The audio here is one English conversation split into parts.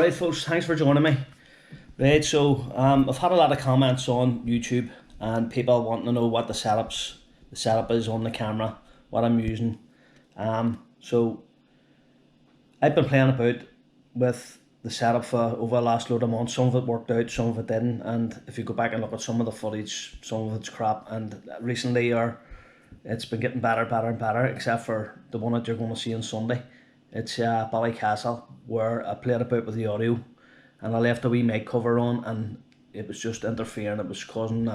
Alright folks, thanks for joining me. Right, so I've had a lot of comments on YouTube and people wanting to know what the setup is on the camera, what I'm using. So I've been playing about with the setup for over the last load of months. Some of it worked out, some of it didn't, and if you go back and look at some of the footage, some of it's crap, and recently it's been getting better and better, except for the one that you're going to see on Sunday. It's Ballycastle, where I played about with the audio and I left a wee mic cover on and it was just interfering. It was causing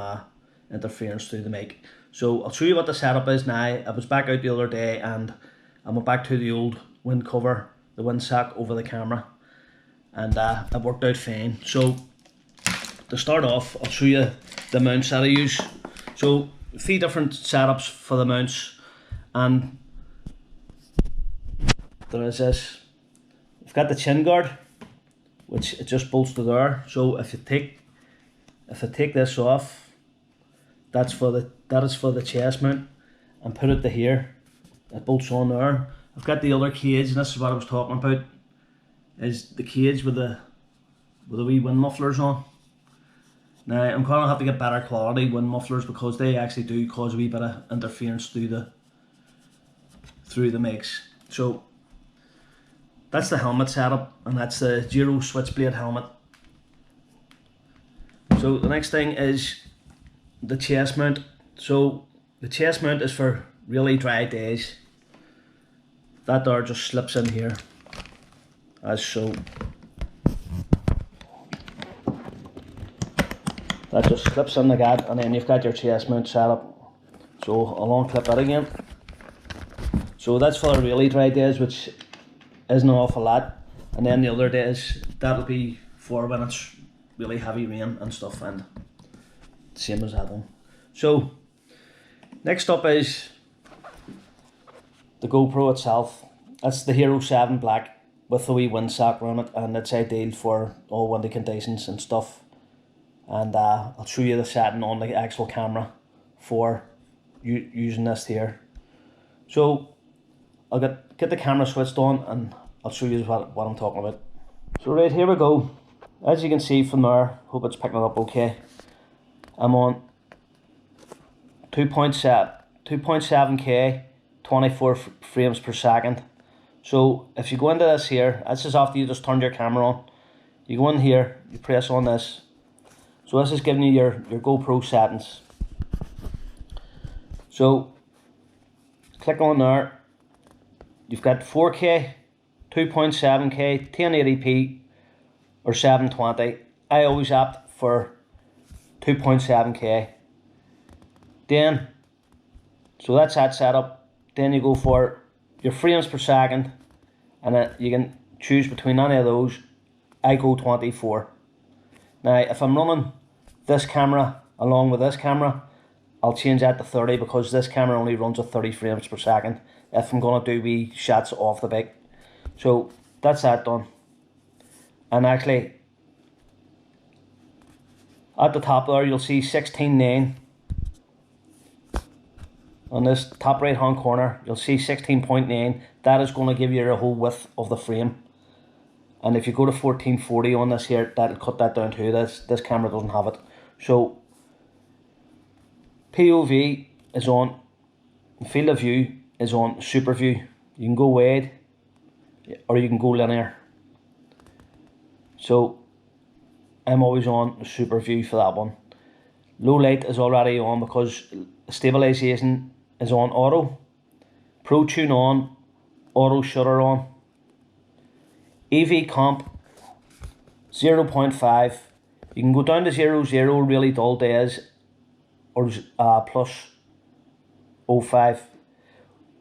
interference through the mic. So I'll show you what the setup is now. I was back out the other day and I went back to the old wind cover, the wind sack over the camera, and it worked out fine. So to start off, I'll show you the mounts that I use. So 3 different setups for the mounts, and there is this. I've got the chin guard, which it just bolts to there. So if I take this off, that is for the chest mount, and put it to here, it bolts on there. I've got the other cage, and this is what I was talking about, is the cage with the wee wind mufflers on. Now I'm gonna have to get better quality wind mufflers because they actually do cause a wee bit of interference through the mix. So that's the helmet setup, and that's the Giro switchblade helmet. So the next thing is the chest mount. So the chest mount is for really dry days. That there just slips in here, as so. That just slips in like that, and then you've got your chest mount setup. So I'll unclip that again. So that's for the really dry days, which isn't an awful lot, and then the other days that'll be for when it's really heavy rain and stuff, and same as that one. So next up is the GoPro itself. That's the Hero 7 Black with the wee wind sack around it, and it's ideal for all windy conditions and stuff. And I'll show you the setting on the actual camera for using this here. So I'll get the camera switched on and I'll show you what I'm talking about. So right, here we go. As you can see from there, hope it's picking it up okay. I'm on 2.7K, 24 frames per second. So if you go into this here, this is after you just turned your camera on. You go in here, you press on this. So this is giving you your GoPro settings. So click on there. You've got 4K, 2.7K, 1080p, or 720. I always opt for 2.7K. Then, so that's that setup. Then you go for your frames per second, and you can choose between any of those. I go 24. Now, if I'm running this camera along with this camera, I'll change that to 30 because this camera only runs at 30 frames per second if I'm going to do wee shots off the bike. So that's that done. And actually, at the top there, you'll see 16:9. On this top right hand corner, you'll see 16.9. That is going to give you the whole width of the frame. And if you go to 1440 on this here, that'll cut that down too. This camera doesn't have it. So POV is on, field of view is on super view. You can go wide or you can go linear. So I'm always on super view for that one. Low light is already on because stabilization is on auto. Pro tune on, auto shutter on. EV comp 0.5. You can go down to 0.0 really dull days, or plus 0.5.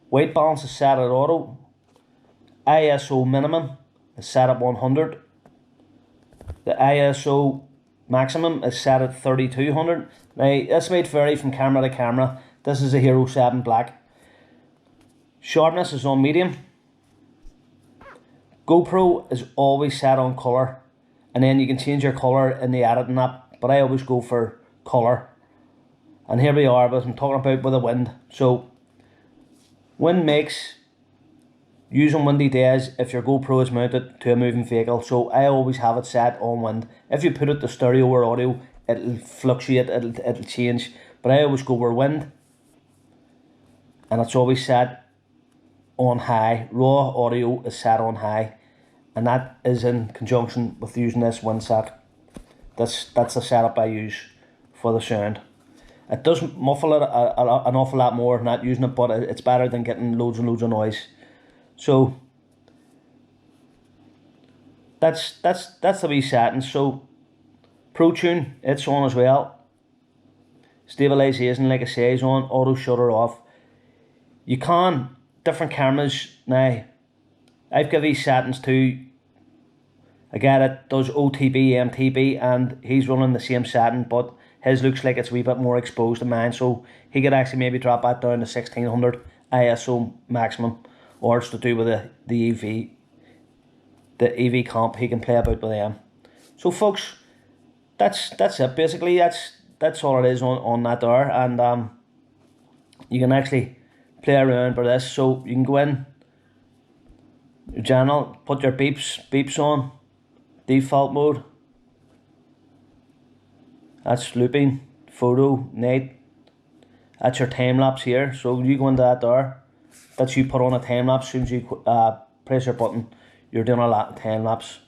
White balance is set at auto. ISO minimum is set at 100. The ISO maximum is set at 3200. Now this might vary from camera to camera. This is a Hero 7 Black. Sharpness is on medium. GoPro is always set on colour, and then you can change your colour in the editing app, but I always go for colour. And here we are, but I'm talking about with the wind. So wind mix using windy days if your GoPro is mounted to a moving vehicle. So I always have it set on wind. If you put it to stereo or audio, it'll fluctuate, it'll change. But I always go with wind, and it's always set on high. Raw audio is set on high, and that is in conjunction with using this wind set. That's the setup I use for the sound. It does muffle it an awful lot more not using it, but it's better than getting loads and loads of noise. So that's the wee settings. So Pro Tune, it's on as well. Stabilisation, like I say, is on. Auto shutter off. You can different cameras now. I've got these settings too. I get it does OTB, MTB, and he's running the same setting, but his looks like it's a wee bit more exposed than mine, so he could actually maybe drop that down to 1600 ISO maximum, or it's to do with the EV comp. He can play about with them. So folks, that's it. Basically, that's all it is on that there, and you can actually play around with this. So you can go in your channel, put your beeps on default mode. That's looping, photo, night. That's your time lapse here. So you go into that there. That's you put on a time lapse. As soon as you press your button, you're doing a time lapse.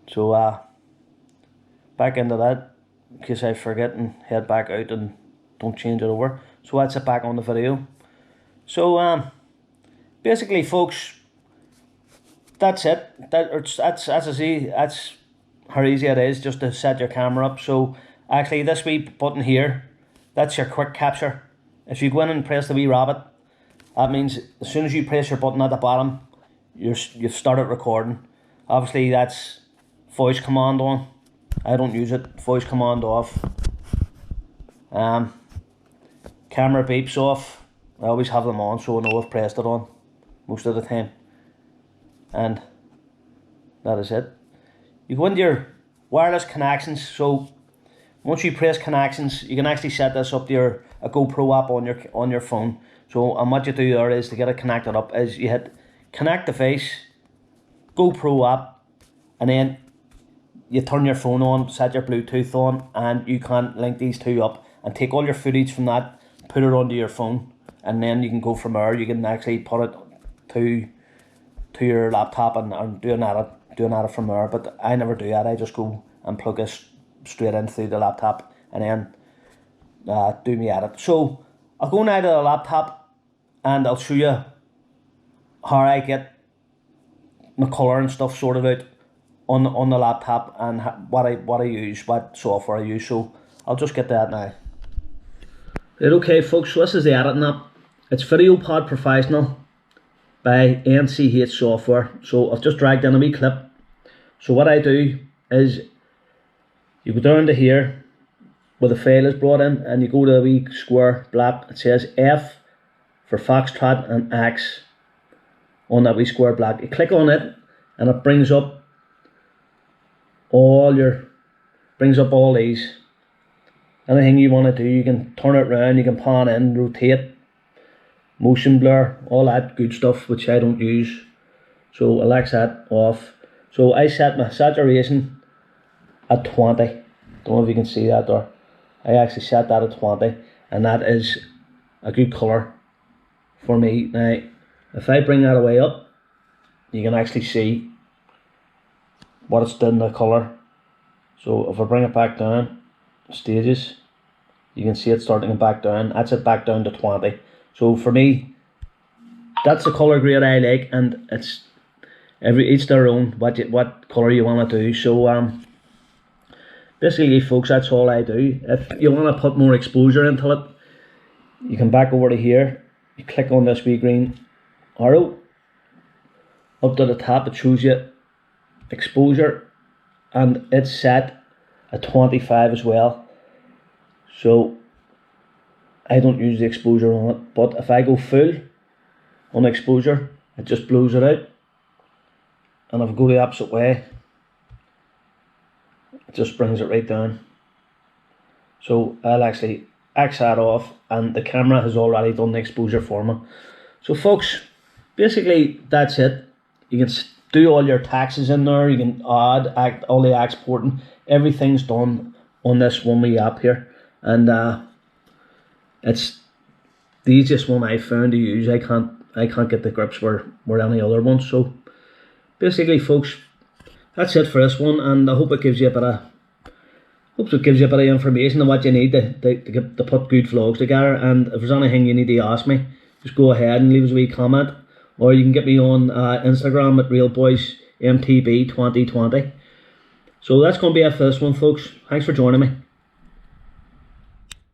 So back into that in case I forget and head back out and don't change it over. So that's it back on the video. So basically, folks, that's it. That's I see. That's how easy it is just to set your camera up. So actually, this wee button here, that's your quick capture. If you go in and press the wee rabbit, that means as soon as you press your button at the bottom, you've started recording. Obviously, that's voice command on. I don't use it. Voice command off. Camera beeps off. I always have them on so I know I've pressed it on most of the time. And that is it. You go into your wireless connections. So once you press connections, you can actually set this up to a GoPro app on your phone. So and what you do there is to get it connected up is you hit connect device, GoPro app, and then you turn your phone on, set your Bluetooth on, and you can link these two up and take all your footage from that, put it onto your phone, and then you can go from there. You can actually put it to your laptop and do an edit from there. But I never do that. I just go and plug it straight in through the laptop and then do my edit. So I'll go now to the laptop and I'll show you how I get my colour and stuff sorted out on the laptop and what I use, what software I use. So I'll just get that now. Right, okay folks, so this is the editing app. It's VideoPod Professional by NCH Software. So I've just dragged in a wee clip. So what I do is you go down to here where the file is brought in and you go to the wee square black. It says F for Foxtrot and X on that wee square black. You click on it and it brings up all these. Anything you want to do, you can turn it around, you can pan in, rotate, motion blur, all that good stuff which I don't use. So I like that off. So I set my saturation at 20. Don't know if you can see that there. I actually set that at 20 and that is a good colour for me. Now if I bring that away up, you can actually see what it's done, the colour. So if I bring it back down, stages, you can see it starting to back down. That's it back down to 20. So for me, that's the colour grade I like, and it's each their own what colour you want to do. So basically folks, that's all I do. If you want to put more exposure into it, you come back over to here, you click on this wee green arrow up to the top. It shows you exposure and it's set at 25 as well. So I don't use the exposure on it, but if I go full on exposure, it just blows it out. And if I go the opposite way, it just brings it right down. So I'll actually X that off and the camera has already done the exposure for me. So folks, basically that's it. You can do all your taxes in there. You can add all the exporting. Everything's done on this one wee app here, and it's the easiest one I found to use. I can't get the grips where any other ones. So basically, folks, that's it for this one, and I hope it gives you a bit of information on what you need to put good vlogs together. And if there's anything you need to ask me, just go ahead and leave us a wee comment, or you can get me on Instagram at RealBoysMTB2020. So that's going to be it for this one, folks. Thanks for joining me.